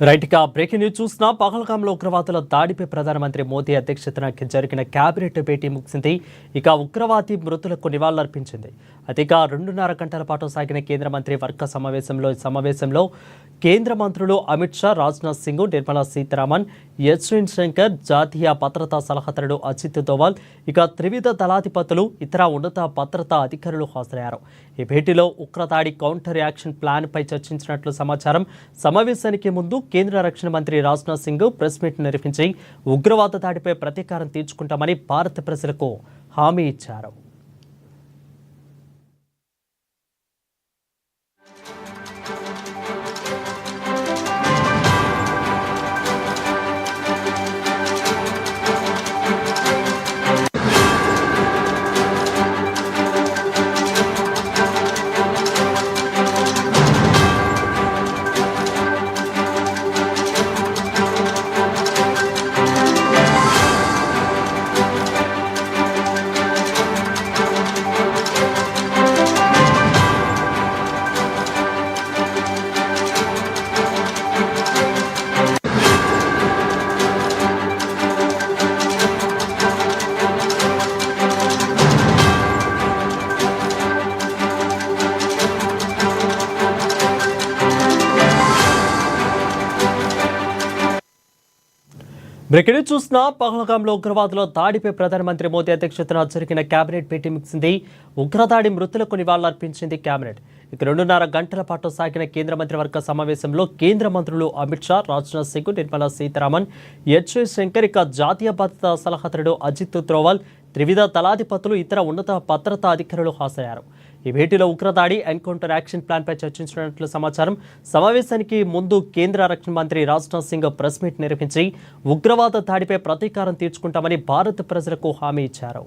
Right గా breaking news చూసిన పహల్గాంలో ఉగ్రవాదుల దాడిపై ప్రధానమంత్రి మోదీ అధ్యక్షతన జరిగిన కేబినెట్ భేటీ ముగిసింది. ఇక ఉగ్రవాది మృతులకు నివాళులర్పించింది. అయితే ఇక 2.5 గంటల పాటు సాగిన కేంద్ర మంత్రి వర్గ సమావేశంలో కేంద్ర మంత్రులు అమిత్ షా, రాజ్నాథ్ సింగ్, నిర్మలా సీతారామన్, ఎస్ జయశంకర్, జాతీయ భద్రతా సలహాదారుడు అజిత్ దోవల్, ఇక త్రివిధ దళాధిపతులు, ఇతర ఉన్నత భద్రతా అధికారులు హాజరయ్యారు. ఈ భేటీలో ఉగ్రదాడి కౌంటర్ యాక్షన్ ప్లాన్ పై చర్చించినట్లు సమాచారం. సమావేశానికి ముందు కేంద్ర రక్షణ మంత్రి రాజ్నాథ్ సింగ్ ప్రెస్ మీట్ నిర్వహించి ఉగ్రవాద దాడిపై ప్రతీకారం తీర్చుకుంటామని భారత ప్రజలకు హామీ ఇచ్చారు. బ్రేకింగ్ చూసిన పహల్గాంలో ఉగ్రవాదుల దాడిపై ప్రధానమంత్రి మోదీ అధ్యక్షతన జరిగిన కేబినెట్ భేటీ ముగిసింది. ఉగ్రదాడి మృతులకు నివాళులర్పించింది కేబినెట్. ఇక 2.5 గంటల పాటు సాగిన కేంద్ర మంత్రివర్గ సమావేశంలో కేంద్ర మంత్రులు అమిత్ షా, రాజ్నాథ్ సింగ్, నిర్మలా సీతారామన్, ఎస్ జయశంకర్, ఇక జాతీయ భద్రతా సలహాదారుడు అజిత్ దోవల్, త్రివిధ దళాధిపతులు, ఇతర ఉన్నత భద్రతా అధికారులు హాజరయ్యారు. ఈ భేటీలో ఉగ్రదాడి ఎన్కౌంటర్ యాక్షన్ ప్లాన్ పై చర్చించినట్లు సమాచారం. సమావేశానికి ముందు కేంద్ర రక్షణ మంత్రి రాజ్నాథ్ సింగ్ ప్రెస్ మీట్ నిర్వహించి ఉగ్రవాద దాడిపై ప్రతీకారం తీర్చుకుంటామని భారత ప్రజలకు హామీ ఇచ్చారు.